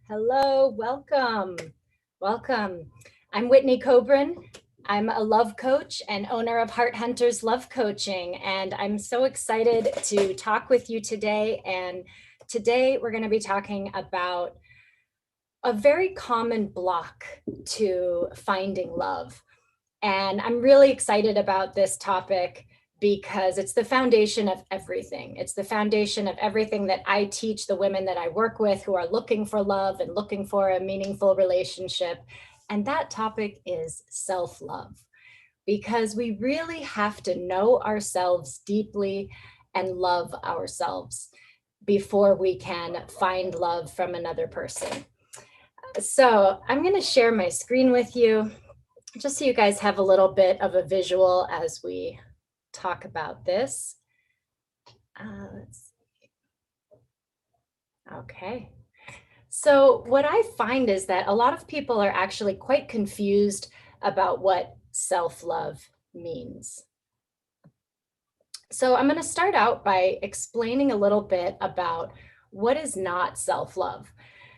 Hello, welcome. Welcome. I'm Whitney Kobrin. I'm a love coach and owner of Heart Hunters Love Coaching, and I'm so excited to talk with you today. And today we're going to be talking about a very common block to finding love. And I'm really excited about this topic because it's the foundation of everything. It's the foundation of everything that I teach the women that I work with who are looking for love and looking for a meaningful relationship. And that topic is self-love, because we really have to know ourselves deeply and love ourselves before we can find love from another person. So I'm going to share my screen with you just so you guys have a little bit of a visual as we talk about this. Let's see. Okay. So what I find is that a lot of people are actually quite confused about what self-love means. So I'm going to start out by explaining a little bit about what is not self-love.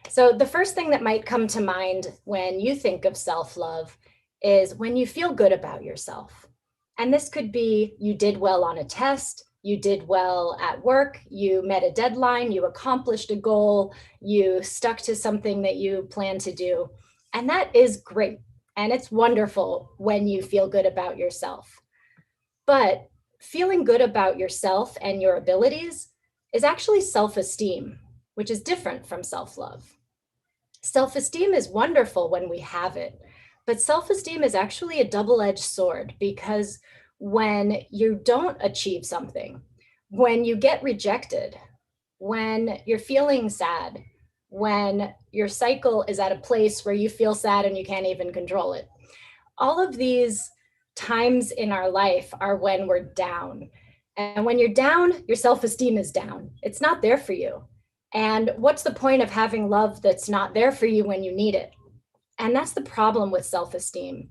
So the first thing that might come to mind when you think of self-love is when you feel good about yourself. And this could be you did well on a test, you did well at work, you met a deadline, you accomplished a goal, you stuck to something that you plan to do. And that is great. And it's wonderful when you feel good about yourself. But feeling good about yourself and your abilities is actually self-esteem, which is different from self-love. Self-esteem is wonderful when we have it, but self-esteem is actually a double-edged sword, because when you don't achieve something, when you get rejected, when you're feeling sad, when your cycle is at a place where you feel sad and you can't even control it, all of these times in our life are when we're down. And when you're down, your self-esteem is down. It's not there for you. And what's the point of having love that's not there for you when you need it? And that's the problem with self-esteem.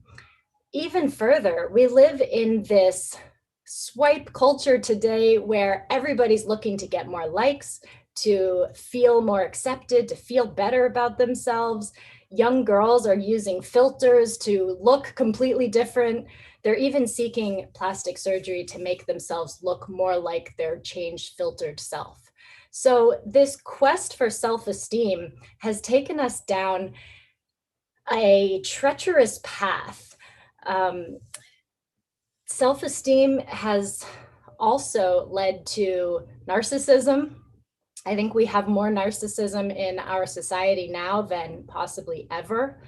Even further, we live in this swipe culture today where everybody's looking to get more likes, to feel more accepted, to feel better about themselves. Young girls are using filters to look completely different. They're even seeking plastic surgery to make themselves look more like their changed, filtered self. So this quest for self-esteem has taken us down a treacherous path. Self-esteem has also led to narcissism. I think we have more narcissism in our society now than possibly ever.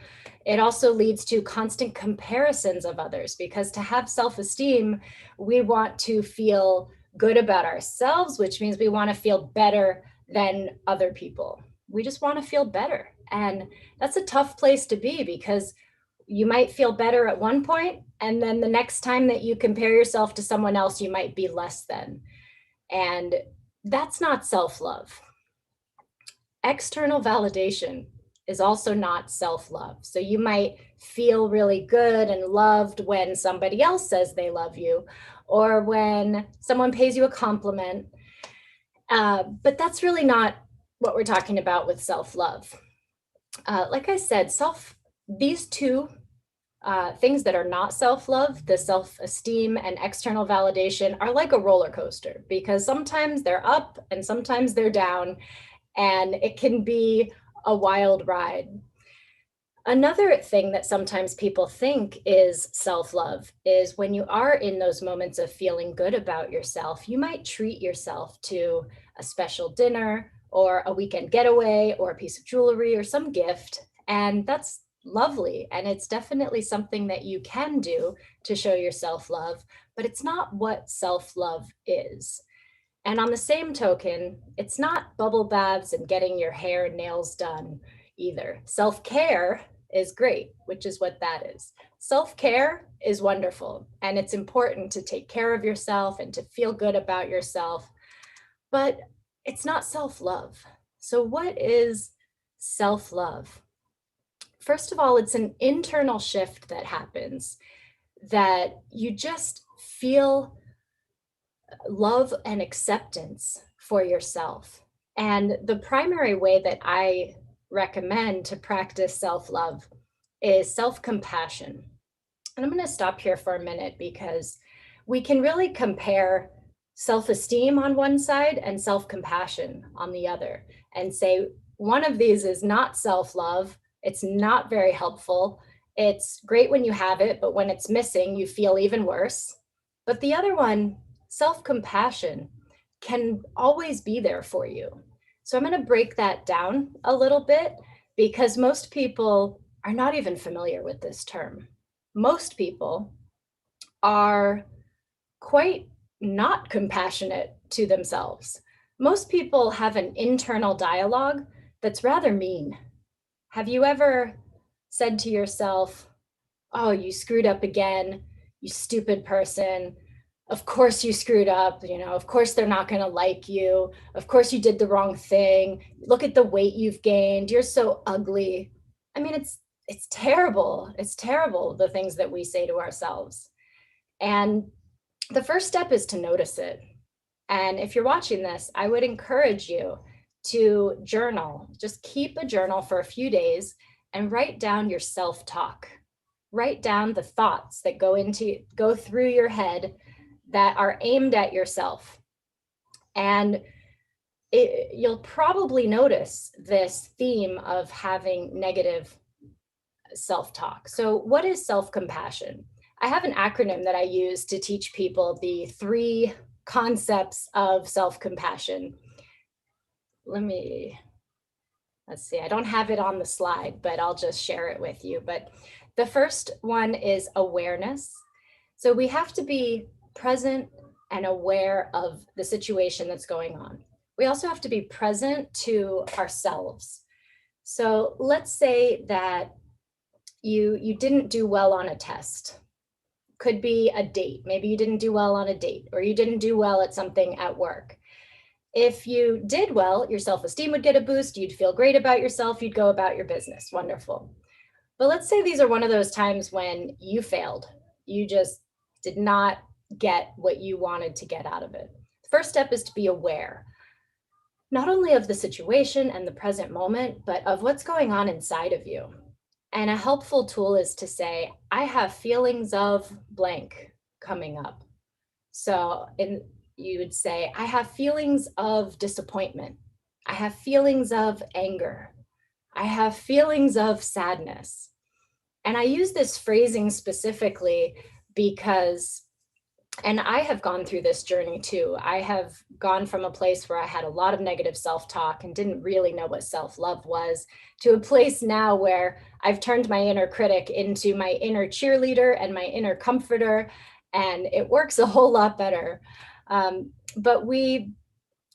It also leads to constant comparisons of others, because to have self-esteem, we want to feel good about ourselves, which means we want to feel better than other people. We just want to feel better. And that's a tough place to be, because you might feel better at one point, and then the next time that you compare yourself to someone else, you might be less than. And that's not self-love. External validation is also not self-love. So you might feel really good and loved when somebody else says they love you, or when someone pays you a compliment. But that's really not what we're talking about with self-love. Like I said, these two things that are not self-love, the self-esteem and external validation, are like a roller coaster, because sometimes they're up and sometimes they're down, and it can be a wild ride. Another thing that sometimes people think is self-love is when you are in those moments of feeling good about yourself, you might treat yourself to a special dinner or a weekend getaway or a piece of jewelry or some gift. And that's lovely. And it's definitely something that you can do to show your self-love, but it's not what self-love is. And on the same token, it's not bubble baths and getting your hair and nails done either. Self-care is great, which is what that is. Self-care is wonderful, and it's important to take care of yourself and to feel good about yourself, but it's not self-love. So what is self-love? First of all, it's an internal shift that happens, that you just feel love and acceptance for yourself. And the primary way that I recommend to practice self-love is self-compassion. And I'm going to stop here for a minute because we can really compare self-esteem on one side and self-compassion on the other and say one of these is not self-love. It's not very helpful. It's great when you have it, but when it's missing, you feel even worse. But the other one, self-compassion, can always be there for you. So I'm going to break that down a little bit because most people are not even familiar with this term. Most people are quite not compassionate to themselves. Most people have an internal dialogue that's rather mean. Have you ever said to yourself, "Oh, you screwed up again, you stupid person. Of course you screwed up, of course they're not going to like you. Of course you did the wrong thing. Look at the weight you've gained. You're so ugly." I mean, it's terrible. It's terrible the things that we say to ourselves. And the first step is to notice it. And if you're watching this, I would encourage you to journal. Just keep a journal for a few days and write down your self-talk. Write down the thoughts that go through your head that are aimed at yourself. And you'll probably notice this theme of having negative self-talk. So what is self-compassion? I have an acronym that I use to teach people the 3 concepts of self-compassion. Let's see, I don't have it on the slide, but I'll just share it with you. But the first one is awareness. So we have to be present and aware of the situation that's going on. We also have to be present to ourselves. So let's say that you didn't do well on a test. Could be a date. Maybe you didn't do well on a date, or you didn't do well at something at work. If you did well, your self-esteem would get a boost. You'd feel great about yourself. You'd go about your business. Wonderful. But let's say these are one of those times when you failed. You just did not get what you wanted to get out of it. The first step is to be aware, not only of the situation and the present moment, but of what's going on inside of you. And a helpful tool is to say, I have feelings of blank coming up. So you would say, I have feelings of disappointment. I have feelings of anger. I have feelings of sadness. And I use this phrasing specifically because, and I have gone through this journey too. I have gone from a place where I had a lot of negative self-talk and didn't really know what self-love was, to a place now where I've turned my inner critic into my inner cheerleader and my inner comforter, and it works a whole lot better. But we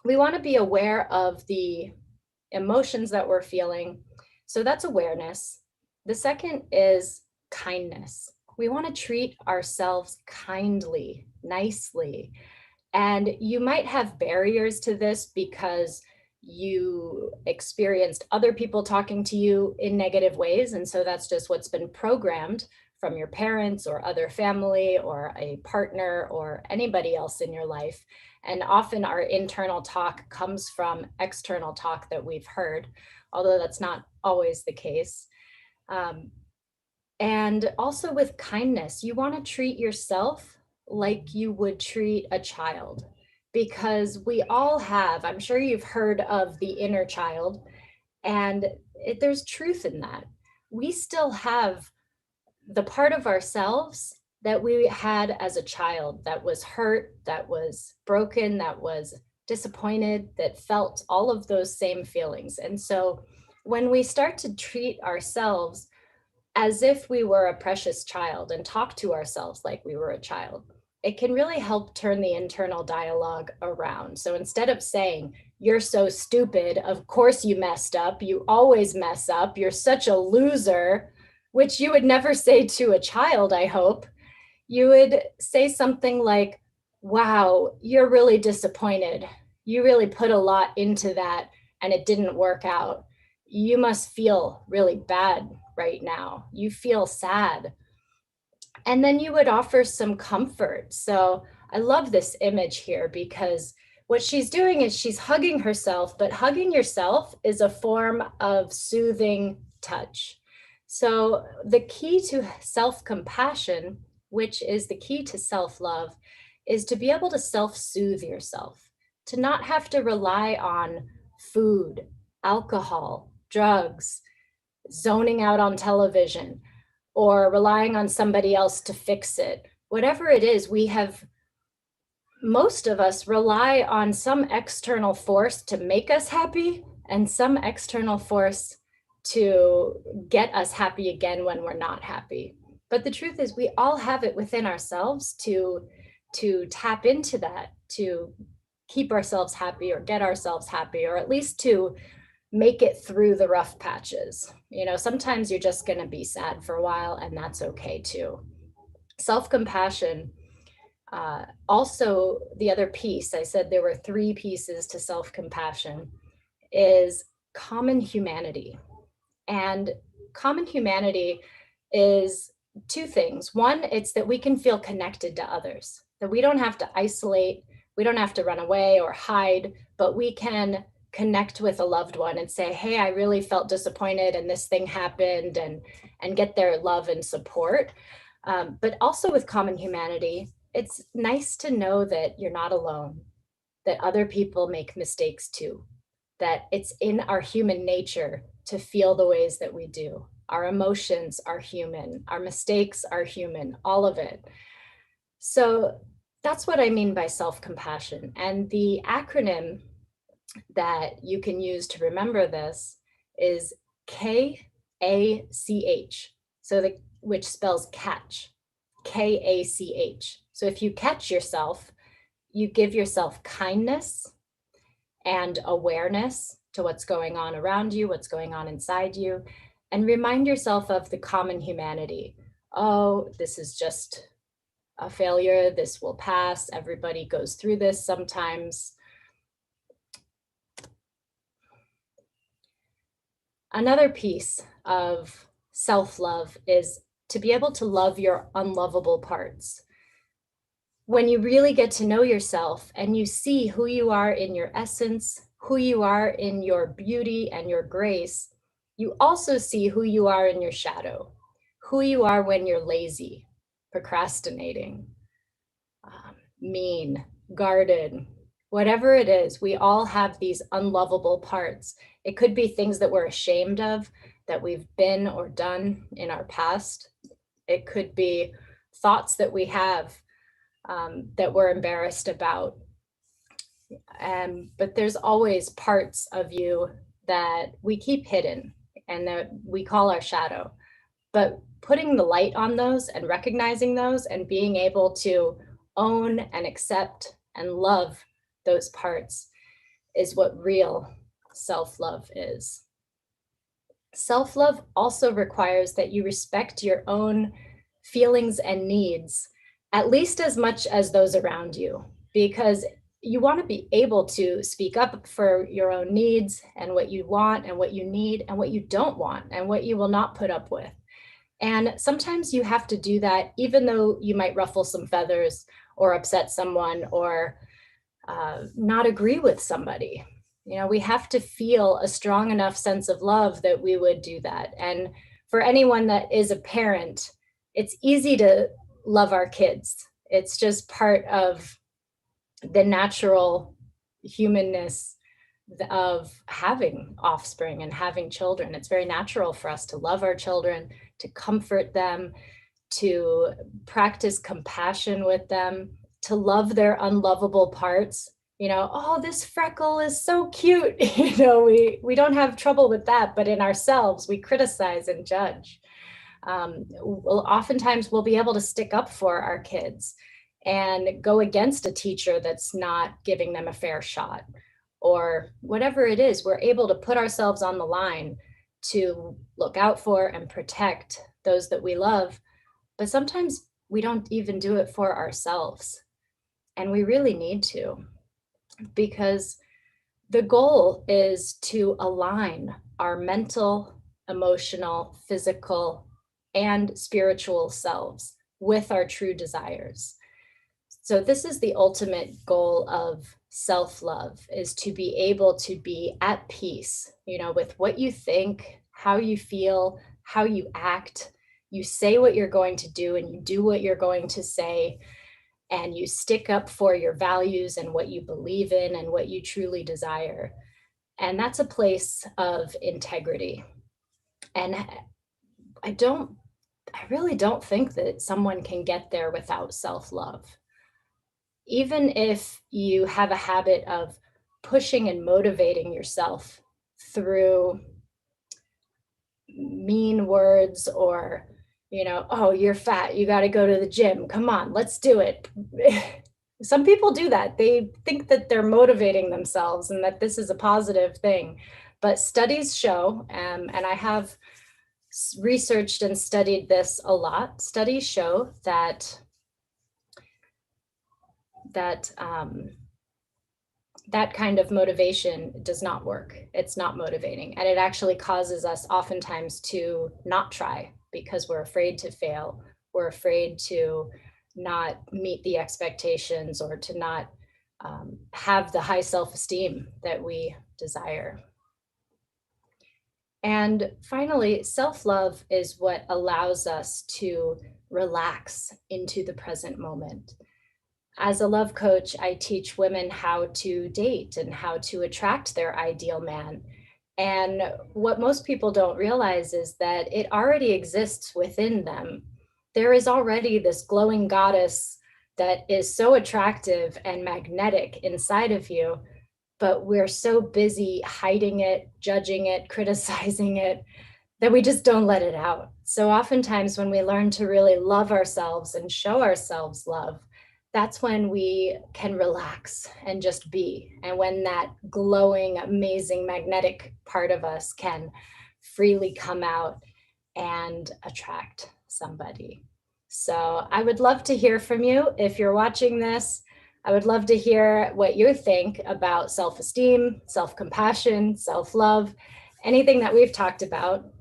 want to be aware of the emotions that we're feeling. So that's awareness. The second is kindness. We want to treat ourselves kindly, nicely. And you might have barriers to this because you experienced other people talking to you in negative ways. And so that's just what's been programmed from your parents or other family or a partner or anybody else in your life. And often our internal talk comes from external talk that we've heard, although that's not always the case. And also with kindness, you want to treat yourself like you would treat a child, because we all have, I'm sure you've heard of the inner child, and there's truth in that. We still have the part of ourselves that we had as a child that was hurt, that was broken, that was disappointed, that felt all of those same feelings. And so when we start to treat ourselves as if we were a precious child and talk to ourselves like we were a child, it can really help turn the internal dialogue around. So instead of saying, "You're so stupid, of course you messed up, you always mess up, you're such a loser," which you would never say to a child, I hope, you would say something like, "Wow, you're really disappointed. You really put a lot into that and it didn't work out. You must feel really bad right now. You feel sad." And then you would offer some comfort. So I love this image here because what she's doing is she's hugging herself, but hugging yourself is a form of soothing touch. So the key to self-compassion, which is the key to self-love, is to be able to self-soothe yourself, to not have to rely on food, alcohol, drugs, zoning out on television, or relying on somebody else to fix it. Whatever it is, most of us rely on some external force to make us happy and some external force to get us happy again when we're not happy. But the truth is we all have it within ourselves to tap into that, to keep ourselves happy or get ourselves happy, or at least to make it through the rough patches. Sometimes you're just going to be sad for a while, and that's okay too. Self-compassion, also the other piece, I said there were 3 pieces to self-compassion, is common humanity. And common humanity is 2 things. One, it's that we can feel connected to others, that we don't have to isolate, we don't have to run away or hide, but we can connect with a loved one and say, hey, I really felt disappointed and this thing happened, and get their love and support. But also with common humanity, it's nice to know that you're not alone, that other people make mistakes too, that it's in our human nature to feel the ways that we do. Our emotions are human, our mistakes are human, all of it. So that's what I mean by self-compassion. And the acronym that you can use to remember this is KACH. Which spells catch, KACH. So if you catch yourself, you give yourself kindness and awareness to what's going on around you, what's going on inside you, and remind yourself of the common humanity. Oh, this is just a failure. This will pass. Everybody goes through this sometimes. Another piece of self-love is to be able to love your unlovable parts. When you really get to know yourself and you see who you are in your essence, who you are in your beauty and your grace, you also see who you are in your shadow, who you are when you're lazy, procrastinating, mean, guarded, whatever it is. We all have these unlovable parts. It could be things that we're ashamed of, that we've been or done in our past. It could be thoughts that we have that we're embarrassed about. But there's always parts of you that we keep hidden and that we call our shadow. But putting the light on those and recognizing those and being able to own and accept and love those parts is what real self-love is. Self-love also requires that you respect your own feelings and needs at least as much as those around you, because you want to be able to speak up for your own needs and what you want and what you need and what you don't want and what you will not put up with. And sometimes you have to do that, even though you might ruffle some feathers or upset someone or not agree with somebody. We have to feel a strong enough sense of love that we would do that. And for anyone that is a parent, it's easy to love our kids. It's just part of the natural humanness of having offspring and having children. It's very natural for us to love our children, to comfort them, to practice compassion with them, to love their unlovable parts. Oh, this freckle is so cute. We don't have trouble with that, but in ourselves, we criticize and judge. Oftentimes we'll be able to stick up for our kids and go against a teacher that's not giving them a fair shot, or whatever it is. We're able to put ourselves on the line to look out for and protect those that we love. But sometimes we don't even do it for ourselves. And we really need to, because the goal is to align our mental, emotional, physical, and spiritual selves with our true desires. So this is the ultimate goal of self-love is to be able to be at peace, with what you think, how you feel, how you act. You say what you're going to do and you do what you're going to say, and you stick up for your values and what you believe in and what you truly desire. And that's a place of integrity. And I don't, I really don't think that someone can get there without self-love. Even if you have a habit of pushing and motivating yourself through mean words or, oh, you're fat, you got to go to the gym, come on, let's do it. Some people do that. They think that they're motivating themselves and that this is a positive thing. But studies show, and I have researched and studied this a lot, studies show that that kind of motivation does not work. It's not motivating. And it actually causes us oftentimes to not try because we're afraid to fail. We're afraid to not meet the expectations or to not have the high self-esteem that we desire. And finally, self-love is what allows us to relax into the present moment. As a love coach, I teach women how to date and how to attract their ideal man. And what most people don't realize is that it already exists within them. There is already this glowing goddess that is so attractive and magnetic inside of you, but we're so busy hiding it, judging it, criticizing it, that we just don't let it out. So oftentimes when we learn to really love ourselves and show ourselves love, that's when we can relax and just be. And when that glowing, amazing, magnetic part of us can freely come out and attract somebody. So I would love to hear from you. If you're watching this, I would love to hear what you think about self-esteem, self-compassion, self-love, anything that we've talked about.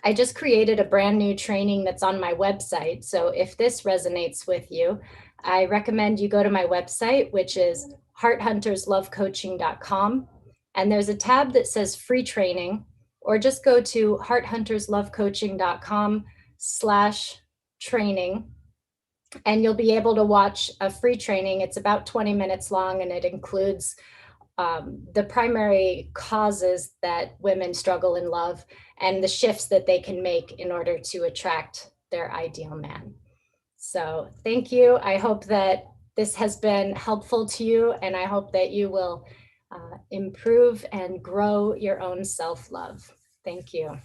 I just created a brand new training that's on my website. So if this resonates with you, I recommend you go to my website, which is hearthunterslovecoaching.com. And there's a tab that says free training, or just go to hearthunterslovecoaching.com/training. And you'll be able to watch a free training. It's about 20 minutes long, and it includes the primary causes that women struggle in love and the shifts that they can make in order to attract their ideal man. So thank you. I hope that this has been helpful to you, and I hope that you will improve and grow your own self-love. Thank you.